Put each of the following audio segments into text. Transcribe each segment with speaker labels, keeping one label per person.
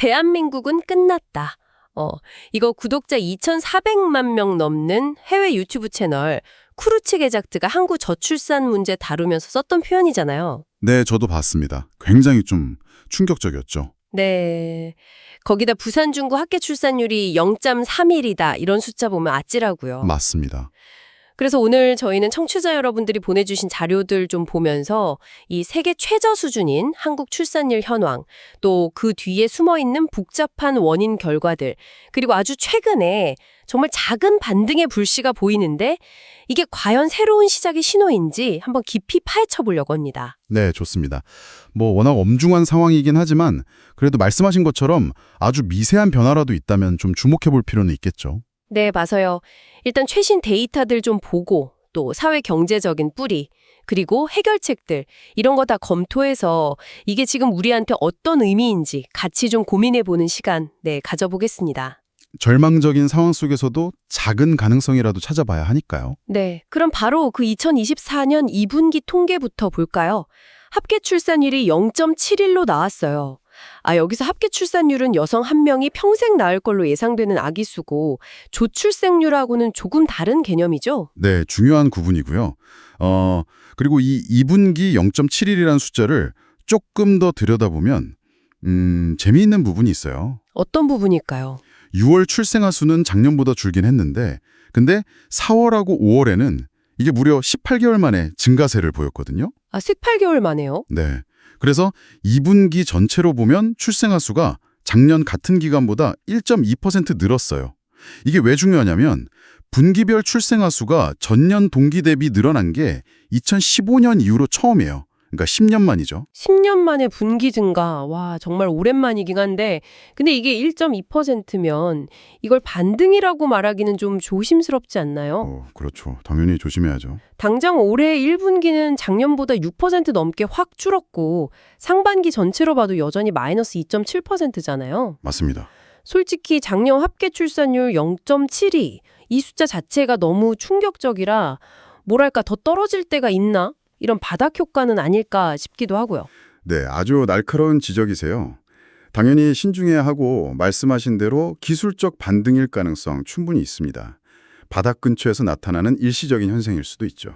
Speaker 1: 대한민국은 끝났다. 이거 구독자 2,400만 명 넘는 해외 유튜브 채널 쿠르츠 게작트가 한국 저출산 문제 다루면서 썼던 표현이잖아요.
Speaker 2: 네, 저도 봤습니다. 굉장히 좀 충격적이었죠.
Speaker 1: 네. 거기다 부산 중구 합계 출산율이 0.31이다 이런 숫자 보면 아찔하고요.
Speaker 2: 맞습니다.
Speaker 1: 그래서 오늘 저희는 청취자 여러분들이 보내주신 자료들 좀 보면서 이 세계 최저 수준인 한국 출산율 현황, 또 그 뒤에 숨어있는 복잡한 원인 결과들, 그리고 아주 최근에 정말 작은 반등의 불씨가 보이는데 이게 과연 새로운 시작의 신호인지 한번 깊이 파헤쳐 보려고 합니다.
Speaker 2: 네, 좋습니다. 워낙 엄중한 상황이긴 하지만 그래도 말씀하신 것처럼 아주 미세한 변화라도 있다면 좀 주목해 볼 필요는 있겠죠.
Speaker 1: 네, 맞아요. 일단 최신 데이터들 좀 보고 또 사회 경제적인 뿌리 그리고 해결책들 이런 거 다 검토해서 이게 지금 우리한테 어떤 의미인지 같이 좀 고민해보는 시간 가져보겠습니다.
Speaker 2: 절망적인 상황 속에서도 작은 가능성이라도 찾아봐야 하니까요.
Speaker 1: 네, 그럼 바로 그 2024년 2분기 통계부터 볼까요? 합계 출산율이 0.71로 나왔어요. 여기서 합계 출산율은 여성 한 명이 평생 낳을 걸로 예상되는 아기 수고 조출생률하고는 조금 다른 개념이죠?
Speaker 2: 네, 중요한 구분이고요. 그리고 이 2분기 0.71이라는 숫자를 조금 더 들여다보면 재미있는 부분이 있어요.
Speaker 1: 어떤 부분일까요?
Speaker 2: 6월 출생아 수는 작년보다 줄긴 했는데 근데 4월하고 5월에는 이게 무려 18개월 만에 증가세를 보였거든요.
Speaker 1: 18개월 만에요?
Speaker 2: 네. 그래서 2분기 전체로 보면 출생아 수가 작년 같은 기간보다 1.2% 늘었어요. 이게 왜 중요하냐면 분기별 출생아 수가 전년 동기 대비 늘어난 게 2015년 이후로 처음이에요. 그러니까 10년 만이죠.
Speaker 1: 10년 만에 분기 증가. 와, 정말 오랜만이긴 한데 근데 이게 1.2%면 이걸 반등이라고 말하기는 좀 조심스럽지 않나요?
Speaker 2: 그렇죠. 당연히 조심해야죠.
Speaker 1: 당장 올해 1분기는 작년보다 6% 넘게 확 줄었고 상반기 전체로 봐도 여전히 마이너스 2.7%잖아요.
Speaker 2: 맞습니다.
Speaker 1: 솔직히 작년 합계 출산율 0.72, 이 숫자 자체가 너무 충격적이라 뭐랄까 더 떨어질 때가 있나? 이런 바닥 효과는 아닐까 싶기도 하고요.
Speaker 2: 네, 아주 날카로운 지적이세요. 당연히 신중해야 하고 말씀하신 대로 기술적 반등일 가능성 충분히 있습니다. 바닥 근처에서 나타나는 일시적인 현상일 수도 있죠.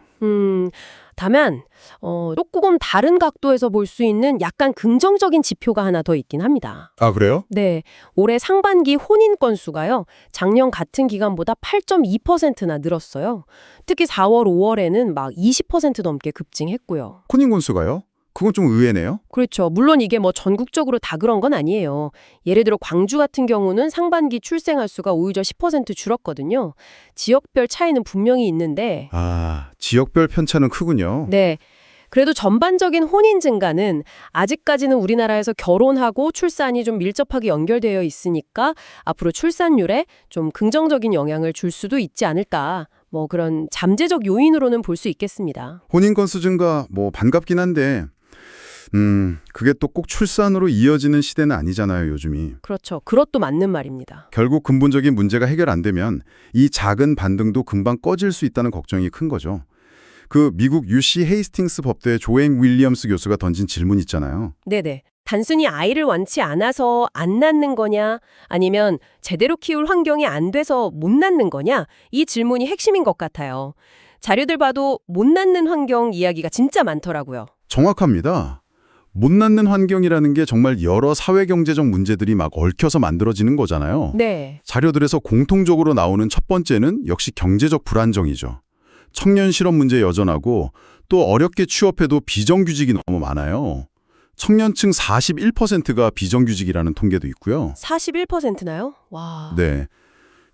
Speaker 1: 다만 조금 다른 각도에서 볼 수 있는 약간 긍정적인 지표가 하나 더 있긴 합니다.
Speaker 2: 아, 그래요?
Speaker 1: 네, 올해 상반기 혼인 건수가요. 작년 같은 기간보다 8.2%나 늘었어요. 특히 4월, 5월에는 막 20% 넘게 급증했고요.
Speaker 2: 혼인 건수가요? 그건 좀 의외네요.
Speaker 1: 그렇죠. 물론 이게 전국적으로 다 그런 건 아니에요. 예를 들어 광주 같은 경우는 상반기 출생아 수가 오히려 10% 줄었거든요. 지역별 차이는 분명히 있는데
Speaker 2: 지역별 편차는 크군요.
Speaker 1: 네. 그래도 전반적인 혼인 증가는 아직까지는 우리나라에서 결혼하고 출산이 좀 밀접하게 연결되어 있으니까 앞으로 출산율에 좀 긍정적인 영향을 줄 수도 있지 않을까. 그런 잠재적 요인으로는 볼 수 있겠습니다.
Speaker 2: 혼인 건수 증가 반갑긴 한데 그게 또 꼭 출산으로 이어지는 시대는 아니잖아요, 요즘이.
Speaker 1: 그렇죠. 그것도 맞는 말입니다.
Speaker 2: 결국 근본적인 문제가 해결 안 되면 이 작은 반등도 금방 꺼질 수 있다는 걱정이 큰 거죠. 그 미국 UC 헤이스팅스 법대 조앵 윌리엄스 교수가 던진 질문 있잖아요.
Speaker 1: 네네. 단순히 아이를 원치 않아서 안 낳는 거냐 아니면 제대로 키울 환경이 안 돼서 못 낳는 거냐 이 질문이 핵심인 것 같아요. 자료들 봐도 못 낳는 환경 이야기가 진짜 많더라고요.
Speaker 2: 정확합니다. 못 낳는 환경이라는 게 정말 여러 사회경제적 문제들이 막 얽혀서 만들어지는 거잖아요.
Speaker 1: 네.
Speaker 2: 자료들에서 공통적으로 나오는 첫 번째는 역시 경제적 불안정이죠. 청년 실업 문제 여전하고 또 어렵게 취업해도 비정규직이 너무 많아요. 청년층 41%가 비정규직이라는 통계도 있고요.
Speaker 1: 41%나요? 와.
Speaker 2: 네.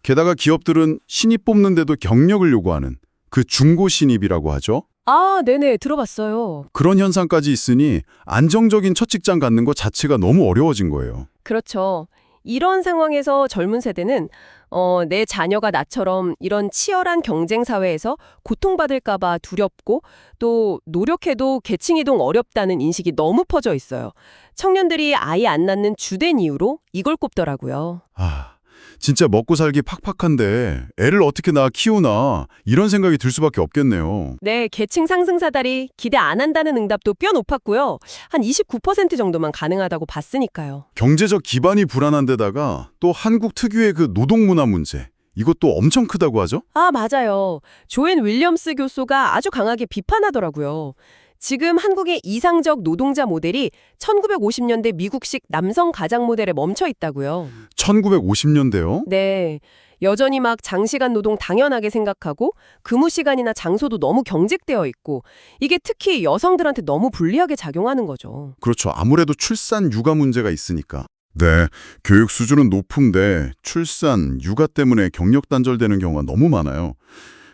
Speaker 2: 게다가 기업들은 신입 뽑는데도 경력을 요구하는 그 중고 신입이라고 하죠.
Speaker 1: 네네. 들어봤어요.
Speaker 2: 그런 현상까지 있으니 안정적인 첫 직장 갖는 것 자체가 너무 어려워진 거예요.
Speaker 1: 그렇죠. 이런 상황에서 젊은 세대는 내 자녀가 나처럼 이런 치열한 경쟁 사회에서 고통받을까 봐 두렵고 또 노력해도 계층 이동 어렵다는 인식이 너무 퍼져 있어요. 청년들이 아이 안 낳는 주된 이유로 이걸 꼽더라고요.
Speaker 2: 진짜 먹고 살기 팍팍한데 애를 어떻게 낳아 키우나 이런 생각이 들 수밖에 없겠네요.
Speaker 1: 네, 계층 상승 사다리 기대 안 한다는 응답도 뼈 높았고요. 한 29% 정도만 가능하다고 봤으니까요.
Speaker 2: 경제적 기반이 불안한 데다가 또 한국 특유의 그 노동 문화 문제, 이것도 엄청 크다고 하죠?
Speaker 1: 아, 맞아요. 조앤 윌리엄스 교수가 아주 강하게 비판하더라고요. 지금 한국의 이상적 노동자 모델이 1950년대 미국식 남성 가장 모델에 멈춰 있다고요.
Speaker 2: 1950년대요?
Speaker 1: 네. 여전히 막 장시간 노동 당연하게 생각하고 근무 시간이나 장소도 너무 경직되어 있고 이게 특히 여성들한테 너무 불리하게 작용하는 거죠.
Speaker 2: 그렇죠. 아무래도 출산, 육아 문제가 있으니까. 네, 교육 수준은 높은데 출산, 육아 때문에 경력 단절되는 경우가 너무 많아요.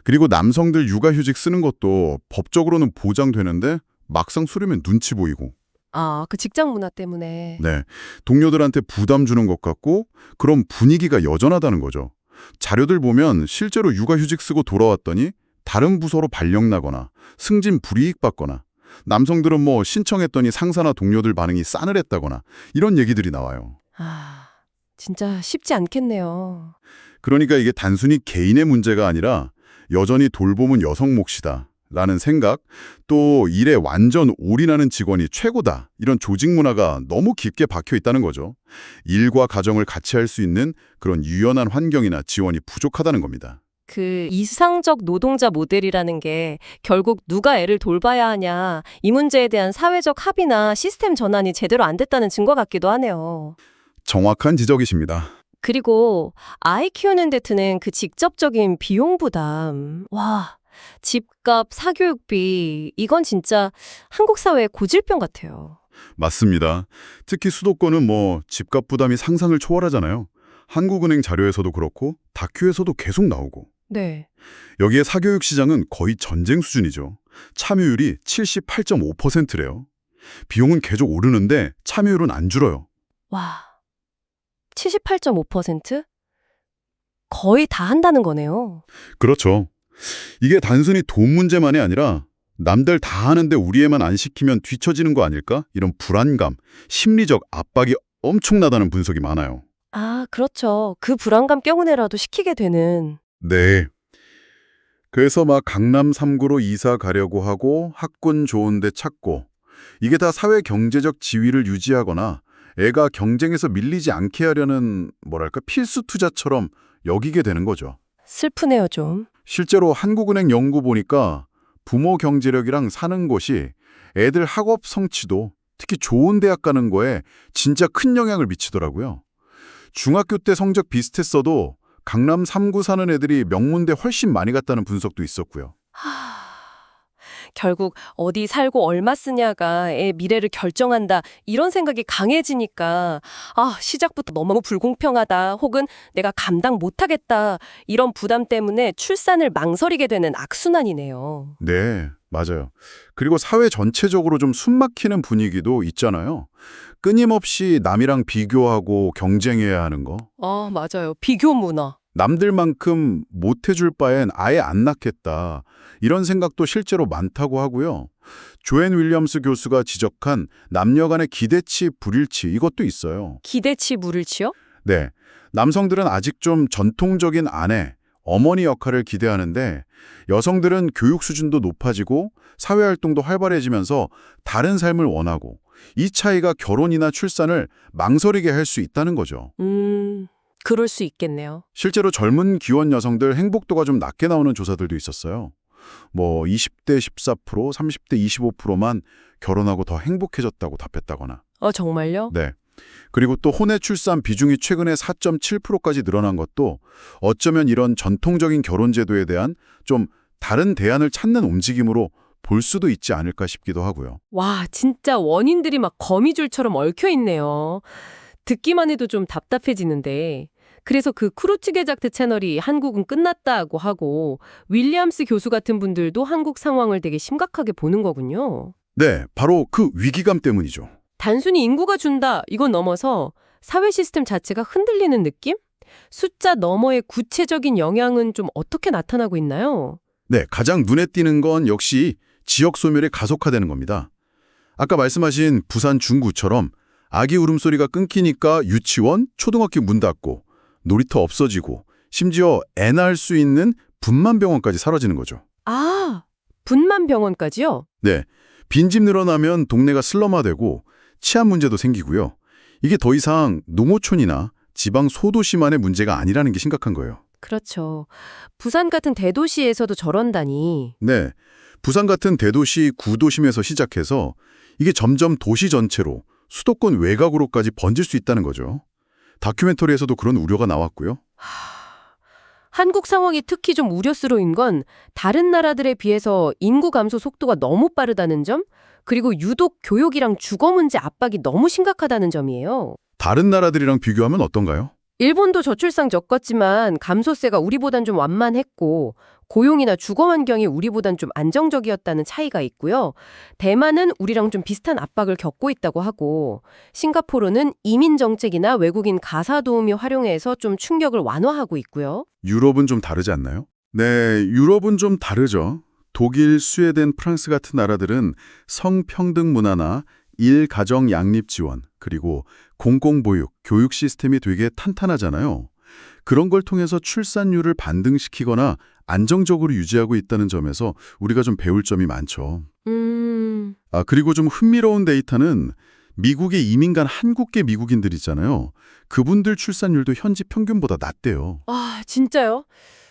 Speaker 2: 그리고 남성들 육아휴직 쓰는 것도 법적으로는 보장되는데 막상 수르면 눈치 보이고.
Speaker 1: 아, 그 직장 문화 때문에.
Speaker 2: 네, 동료들한테 부담 주는 것 같고 그런 분위기가 여전하다는 거죠. 자료들 보면 실제로 육아휴직 쓰고 돌아왔더니 다른 부서로 발령나거나 승진 불이익 받거나 남성들은 뭐 신청했더니 상사나 동료들 반응이 싸늘했다거나 이런 얘기들이 나와요.
Speaker 1: 아, 진짜 쉽지 않겠네요.
Speaker 2: 그러니까 이게 단순히 개인의 문제가 아니라 여전히 돌봄은 여성 몫이다 라는 생각, 또 일에 완전 올인하는 직원이 최고다 이런 조직 문화가 너무 깊게 박혀 있다는 거죠. 일과 가정을 같이 할 수 있는 그런 유연한 환경이나 지원이 부족하다는 겁니다.
Speaker 3: 그 이상적 노동자 모델이라는 게 결국 누가 애를 돌봐야 하냐, 이 문제에 대한 사회적 합의나 시스템 전환이 제대로 안 됐다는 증거 같기도 하네요.
Speaker 2: 정확한 지적이십니다.
Speaker 3: 그리고 아이 키우는 데 드는 그 직접적인 비용 부담. 와, 집값, 사교육비, 이건 진짜 한국 사회의 고질병 같아요.
Speaker 2: 맞습니다. 특히 수도권은 뭐 집값 부담이 상상을 초월하잖아요. 한국은행 자료에서도 그렇고 다큐에서도 계속 나오고.
Speaker 1: 네.
Speaker 2: 여기에 사교육 시장은 거의 전쟁 수준이죠. 참여율이 78.5%래요. 비용은 계속 오르는데 참여율은 안 줄어요.
Speaker 3: 와, 78.5%? 거의 다 한다는 거네요.
Speaker 2: 그렇죠. 이게 단순히 돈 문제만이 아니라 남들 다 하는데 우리 애만 안 시키면 뒤처지는 거 아닐까? 이런 불안감, 심리적 압박이 엄청나다는 분석이 많아요.
Speaker 3: 아, 그렇죠. 그 불안감 때문에라도 시키게 되는.
Speaker 2: 네. 그래서 막 강남 3구로 이사 가려고 하고 학군 좋은 데 찾고 이게 다 사회 경제적 지위를 유지하거나 애가 경쟁에서 밀리지 않게 하려는 뭐랄까 필수 투자처럼 여기게 되는 거죠.
Speaker 3: 슬프네요, 좀.
Speaker 2: 실제로 한국은행 연구 보니까 부모 경제력이랑 사는 곳이 애들 학업 성취도 특히 좋은 대학 가는 거에 진짜 큰 영향을 미치더라고요. 중학교 때 성적 비슷했어도 강남 3구 사는 애들이 명문대 훨씬 많이 갔다는 분석도 있었고요.
Speaker 3: 결국 어디 살고 얼마 쓰냐가 애 미래를 결정한다, 이런 생각이 강해지니까 아, 시작부터 너무 불공평하다, 혹은 내가 감당 못하겠다, 이런 부담 때문에 출산을 망설이게 되는 악순환이네요.
Speaker 2: 네, 맞아요. 그리고 사회 전체적으로 좀 숨막히는 분위기도 있잖아요. 끊임없이 남이랑 비교하고 경쟁해야 하는 거.
Speaker 1: 아, 맞아요. 비교 문화.
Speaker 2: 남들만큼 못해줄 바엔 아예 안 낳겠다. 이런 생각도 실제로 많다고 하고요. 조앤 윌리엄스 교수가 지적한 남녀 간의 기대치, 불일치 이것도 있어요.
Speaker 1: 기대치 물을치요?
Speaker 2: 네, 남성들은 아직 좀 전통적인 아내, 어머니 역할을 기대하는데 여성들은 교육 수준도 높아지고 사회활동도 활발해지면서 다른 삶을 원하고 이 차이가 결혼이나 출산을 망설이게 할 수 있다는 거죠.
Speaker 1: 그럴 수 있겠네요.
Speaker 2: 실제로 젊은 기혼 여성들 행복도가 좀 낮게 나오는 조사들도 있었어요. 뭐 20대 14%, 30대 25%만 결혼하고 더 행복해졌다고 답했다거나.
Speaker 1: 정말요?
Speaker 2: 네. 그리고 또 혼외 출산 비중이 최근에 4.7%까지 늘어난 것도 어쩌면 이런 전통적인 결혼 제도에 대한 좀 다른 대안을 찾는 움직임으로 볼 수도 있지 않을까 싶기도 하고요.
Speaker 1: 와, 진짜 원인들이 막 거미줄처럼 얽혀 있네요. 듣기만 해도 좀 답답해지는데. 그래서 그 크루츠게작트 채널이 한국은 끝났다고 하고 윌리엄스 교수 같은 분들도 한국 상황을 되게 심각하게 보는 거군요.
Speaker 2: 네, 바로 그 위기감 때문이죠.
Speaker 1: 단순히 인구가 준다, 이건 넘어서 사회 시스템 자체가 흔들리는 느낌? 숫자 너머의 구체적인 영향은 좀 어떻게 나타나고 있나요?
Speaker 2: 네, 가장 눈에 띄는 건 역시 지역 소멸이 가속화되는 겁니다. 아까 말씀하신 부산 중구처럼 아기 울음소리가 끊기니까 유치원, 초등학교 문 닫고 놀이터 없어지고 심지어 애 낳을 수 있는 분만병원까지 사라지는 거죠.
Speaker 1: 아, 분만병원까지요?
Speaker 2: 네, 빈집 늘어나면 동네가 슬럼화되고 치안 문제도 생기고요. 이게 더 이상 농어촌이나 지방 소도시만의 문제가 아니라는 게 심각한 거예요.
Speaker 1: 그렇죠. 부산 같은 대도시에서도 저런다니.
Speaker 2: 네, 부산 같은 대도시 구도심에서 시작해서 이게 점점 도시 전체로 수도권 외곽으로까지 번질 수 있다는 거죠. 다큐멘터리에서도 그런 우려가 나왔고요.
Speaker 1: 한국 상황이 특히 좀 우려스러운 건 다른 나라들에 비해서 인구 감소 속도가 너무 빠르다는 점, 그리고 유독 교육이랑 주거 문제 압박이 너무 심각하다는 점이에요.
Speaker 2: 다른 나라들이랑 비교하면 어떤가요?
Speaker 1: 일본도 저출산 겪었지만 감소세가 우리보단 좀 완만했고 고용이나 주거 환경이 우리보단 좀 안정적이었다는 차이가 있고요. 대만은 우리랑 좀 비슷한 압박을 겪고 있다고 하고 싱가포르는 이민 정책이나 외국인 가사 도우미 활용해서 좀 충격을 완화하고 있고요.
Speaker 2: 유럽은 좀 다르지 않나요? 네, 유럽은 좀 다르죠. 독일, 스웨덴, 프랑스 같은 나라들은 성평등 문화나 일, 가정, 양립 지원, 그리고 공공보육, 교육 시스템이 되게 탄탄하잖아요. 그런 걸 통해서 출산율을 반등시키거나 안정적으로 유지하고 있다는 점에서 우리가 좀 배울 점이 많죠. 그리고 좀 흥미로운 데이터는 미국에 이민 간 한국계 미국인들 있잖아요. 그분들 출산율도 현지 평균보다 낮대요.
Speaker 1: 아, 진짜요?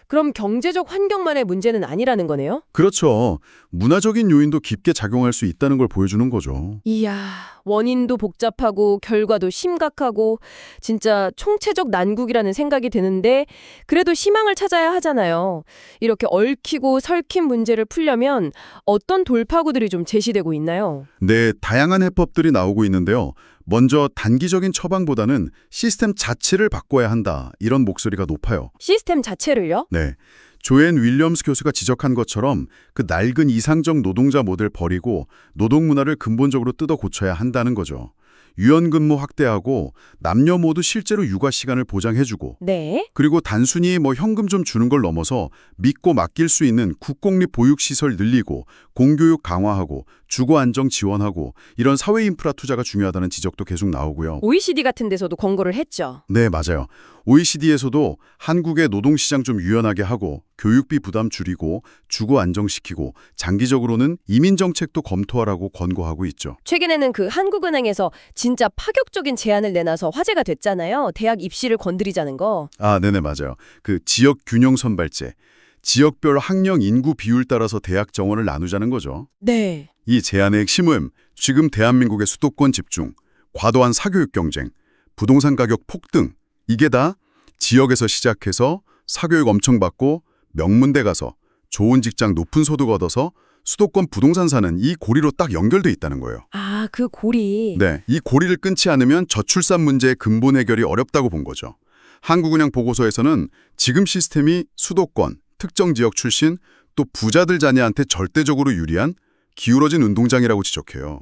Speaker 1: 그럼 경제적 환경만의 문제는 아니라는 거네요?
Speaker 2: 그렇죠. 문화적인 요인도 깊게 작용할 수 있다는 걸 보여주는 거죠.
Speaker 1: 이야, 원인도 복잡하고 결과도 심각하고 진짜 총체적 난국이라는 생각이 드는데 그래도 희망을 찾아야 하잖아요. 이렇게 얽히고 설킨 문제를 풀려면 어떤 돌파구들이 좀 제시되고 있나요?
Speaker 2: 네, 다양한 해법들이 나오고 있는데요. 먼저 단기적인 처방보다는 시스템 자체를 바꿔야 한다. 이런 목소리가 높아요.
Speaker 1: 시스템 자체를요?
Speaker 2: 네. 조앤 윌리엄스 교수가 지적한 것처럼 그 낡은 이상적 노동자 모델 버리고 노동 문화를 근본적으로 뜯어 고쳐야 한다는 거죠. 유연근무 확대하고 남녀 모두 실제로 육아 시간을 보장해주고
Speaker 1: 네.
Speaker 2: 그리고 단순히 현금 좀 주는 걸 넘어서 믿고 맡길 수 있는 국공립 보육시설 늘리고 공교육 강화하고 주거 안정 지원하고 이런 사회 인프라 투자가 중요하다는 지적도 계속 나오고요.
Speaker 1: OECD 같은 데서도 권고를 했죠.
Speaker 2: 네, 맞아요. OECD에서도 한국의 노동시장 좀 유연하게 하고 교육비 부담 줄이고 주거 안정시키고 장기적으로는 이민 정책도 검토하라고 권고하고 있죠.
Speaker 1: 최근에는 그 한국은행에서 진짜 파격적인 제안을 내놔서 화제가 됐잖아요. 대학 입시를 건드리자는 거.
Speaker 2: 네네, 맞아요. 그 지역 균형 선발제, 지역별 학령 인구 비율 따라서 대학 정원을 나누자는 거죠.
Speaker 1: 네.
Speaker 2: 이 제안의 핵심은 지금 대한민국의 수도권 집중, 과도한 사교육 경쟁, 부동산 가격 폭등, 이게 다 지역에서 시작해서 사교육 엄청 받고 명문대 가서 좋은 직장 높은 소득 얻어서 수도권 부동산 사는 이 고리로 딱 연결돼 있다는 거예요.
Speaker 1: 아, 그 고리.
Speaker 2: 네, 이 고리를 끊지 않으면 저출산 문제의 근본 해결이 어렵다고 본 거죠. 한국은행 보고서에서는 지금 시스템이 수도권, 특정 지역 출신, 또 부자들 자녀한테 절대적으로 유리한 기울어진 운동장이라고 지적해요.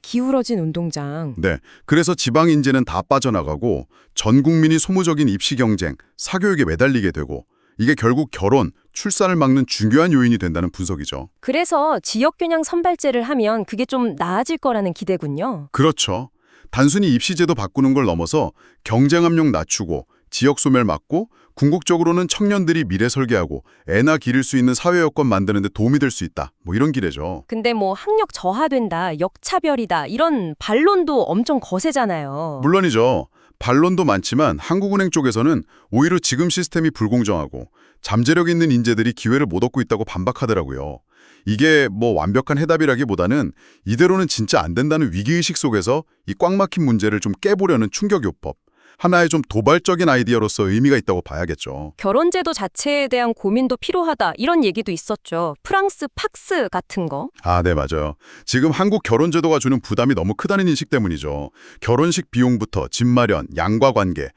Speaker 1: 기울어진 운동장.
Speaker 2: 네, 그래서 지방 인재는 다 빠져나가고 전 국민이 소모적인 입시 경쟁, 사교육에 매달리게 되고 이게 결국 결혼, 출산을 막는 중요한 요인이 된다는 분석이죠.
Speaker 3: 그래서 지역균형 선발제를 하면 그게 좀 나아질 거라는 기대군요.
Speaker 2: 그렇죠. 단순히 입시제도 바꾸는 걸 넘어서 경쟁 압력 낮추고 지역 소멸 막고 궁극적으로는 청년들이 미래 설계하고 애나 기를 수 있는 사회 여건 만드는 데 도움이 될 수 있다. 이런 기대죠.
Speaker 3: 근데 학력 저하된다, 역차별이다 이런 반론도 엄청 거세잖아요.
Speaker 2: 물론이죠. 반론도 많지만 한국은행 쪽에서는 오히려 지금 시스템이 불공정하고 잠재력 있는 인재들이 기회를 못 얻고 있다고 반박하더라고요. 이게 완벽한 해답이라기보다는 이대로는 진짜 안 된다는 위기의식 속에서 이 꽉 막힌 문제를 좀 깨보려는 충격요법. 하나의 좀 도발적인 아이디어로서 의미가 있다고 봐야겠죠.
Speaker 3: 결혼제도 자체에 대한 고민도 필요하다 이런 얘기도 있었죠. 프랑스 팍스 같은 거.
Speaker 2: 네, 맞아요. 지금 한국 결혼제도가 주는 부담이 너무 크다는 인식 때문이죠. 결혼식 비용부터 집 마련, 양가 관계.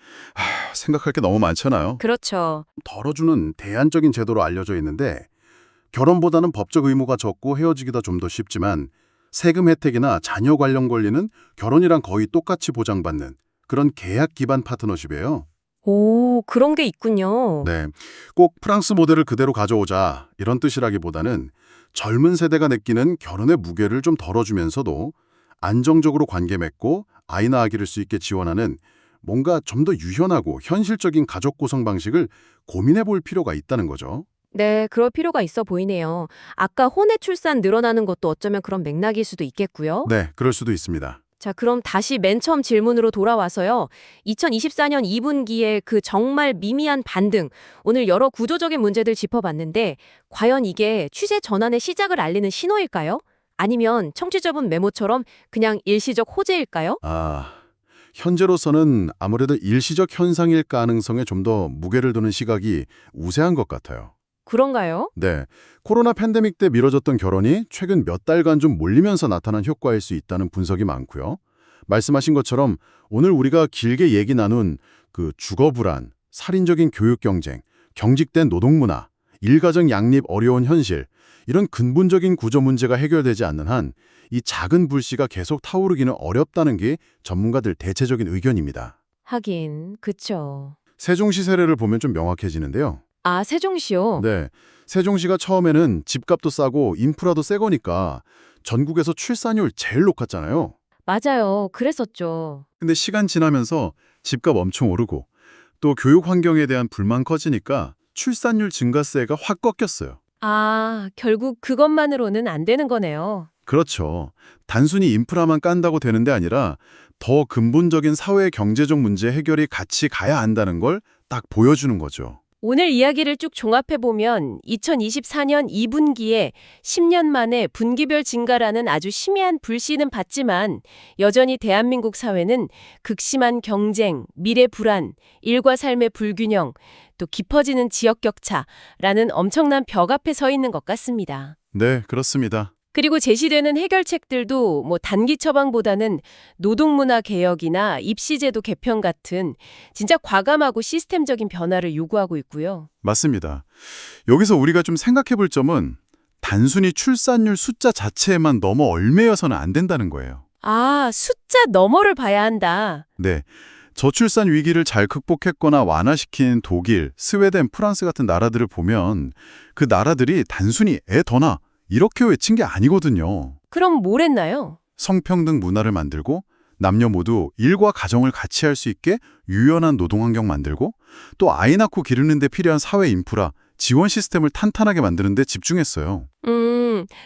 Speaker 2: 생각할 게 너무 많잖아요.
Speaker 3: 그렇죠.
Speaker 4: 덜어주는 대안적인 제도로 알려져 있는데 결혼보다는 법적 의무가 적고 헤어지기가 좀 더 쉽지만 세금 혜택이나 자녀 관련 권리는 결혼이랑 거의 똑같이 보장받는 그런 계약 기반 파트너십이에요.
Speaker 3: 오, 그런 게 있군요.
Speaker 4: 네, 꼭 프랑스 모델을 그대로 가져오자 이런 뜻이라기보다는 젊은 세대가 느끼는 결혼의 무게를 좀 덜어주면서도 안정적으로 관계 맺고 아이 낳아 기를 수 있게 지원하는 뭔가 좀 더 유연하고 현실적인 가족 구성 방식을 고민해 볼 필요가 있다는 거죠.
Speaker 3: 네, 그럴 필요가 있어 보이네요. 아까 혼외 출산 늘어나는 것도 어쩌면 그런 맥락일 수도 있겠고요.
Speaker 4: 네, 그럴 수도 있습니다.
Speaker 3: 자, 그럼 다시 맨 처음 질문으로 돌아와서요. 2024년 2분기에 그 정말 미미한 반등, 오늘 여러 구조적인 문제들 짚어봤는데 과연 이게 추세 전환의 시작을 알리는 신호일까요? 아니면 청취자분 메모처럼 그냥 일시적 호재일까요?
Speaker 4: 현재로서는 아무래도 일시적 현상일 가능성에 좀 더 무게를 두는 시각이 우세한 것 같아요.
Speaker 3: 그런가요?
Speaker 4: 네, 코로나 팬데믹 때 미뤄졌던 결혼이 최근 몇 달간 좀 몰리면서 나타난 효과일 수 있다는 분석이 많고요. 말씀하신 것처럼 오늘 우리가 길게 얘기 나눈 그 주거 불안, 살인적인 교육 경쟁, 경직된 노동 문화, 일가정 양립 어려운 현실, 이런 근본적인 구조 문제가 해결되지 않는 한 이 작은 불씨가 계속 타오르기는 어렵다는 게 전문가들 대체적인 의견입니다.
Speaker 3: 하긴, 그쵸.
Speaker 4: 세종시 사례를 보면 좀 명확해지는데요.
Speaker 3: 아, 세종시요?
Speaker 4: 네, 세종시가 처음에는 집값도 싸고 인프라도 새 거니까 전국에서 출산율 제일 높았잖아요.
Speaker 3: 맞아요. 그랬었죠.
Speaker 2: 근데 시간 지나면서 집값 엄청 오르고 또 교육 환경에 대한 불만 커지니까 출산율 증가세가 확 꺾였어요.
Speaker 3: 아, 결국 그것만으로는 안 되는 거네요.
Speaker 2: 그렇죠. 단순히 인프라만 깐다고 되는 데 아니라 더 근본적인 사회 경제적 문제 해결이 같이 가야 한다는 걸 딱 보여주는 거죠.
Speaker 1: 오늘 이야기를 쭉 종합해보면 2024년 2분기에 10년 만에 분기별 증가라는 아주 심의한 불씨는 봤지만 여전히 대한민국 사회는 극심한 경쟁, 미래 불안, 일과 삶의 불균형, 또 깊어지는 지역 격차라는 엄청난 벽 앞에 서 있는 것 같습니다.
Speaker 2: 네, 그렇습니다.
Speaker 1: 그리고 제시되는 해결책들도 단기 처방보다는 노동문화 개혁이나 입시제도 개편 같은 진짜 과감하고 시스템적인 변화를 요구하고 있고요.
Speaker 2: 맞습니다. 여기서 우리가 좀 생각해 볼 점은 단순히 출산율 숫자 자체에만 너무 얽매여서는 안 된다는 거예요.
Speaker 1: 아, 숫자 너머를 봐야 한다.
Speaker 2: 네. 저출산 위기를 잘 극복했거나 완화시킨 독일, 스웨덴, 프랑스 같은 나라들을 보면 그 나라들이 단순히 애 더 낳아 이렇게 외친 게 아니거든요.
Speaker 1: 그럼 뭘 했나요?
Speaker 2: 성평등 문화를 만들고 남녀 모두 일과 가정을 같이 할 수 있게 유연한 노동 환경 만들고 또 아이 낳고 기르는 데 필요한 사회 인프라, 지원 시스템을 탄탄하게 만드는 데 집중했어요.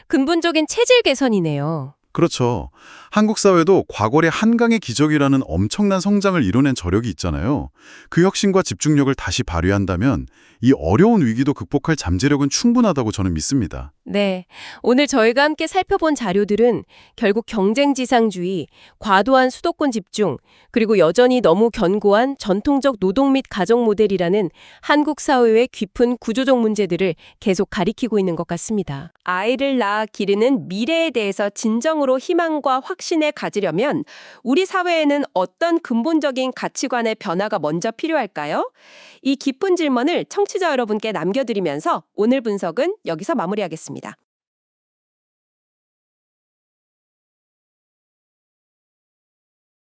Speaker 1: 근본적인 체질 개선이네요.
Speaker 2: 그렇죠. 한국 사회도 과거의 한강의 기적이라는 엄청난 성장을 이뤄낸 저력이 있잖아요. 그 혁신과 집중력을 다시 발휘한다면 이 어려운 위기도 극복할 잠재력은 충분하다고 저는 믿습니다.
Speaker 1: 네. 오늘 저희가 함께 살펴본 자료들은 결국 경쟁지상주의, 과도한 수도권 집중, 그리고 여전히 너무 견고한 전통적 노동 및 가정 모델이라는 한국 사회의 깊은 구조적 문제들을 계속 가리키고 있는 것 같습니다. 아이를 낳아 기르는 미래에 대해서 진정으로 희망과 확신을 가지려면 우리 사회에는 어떤 근본적인 가치관의 변화가 먼저 필요할까요? 이 깊은 질문을 청취자 여러분께 남겨드리면서 오늘 분석은 여기서 마무리하겠습니다.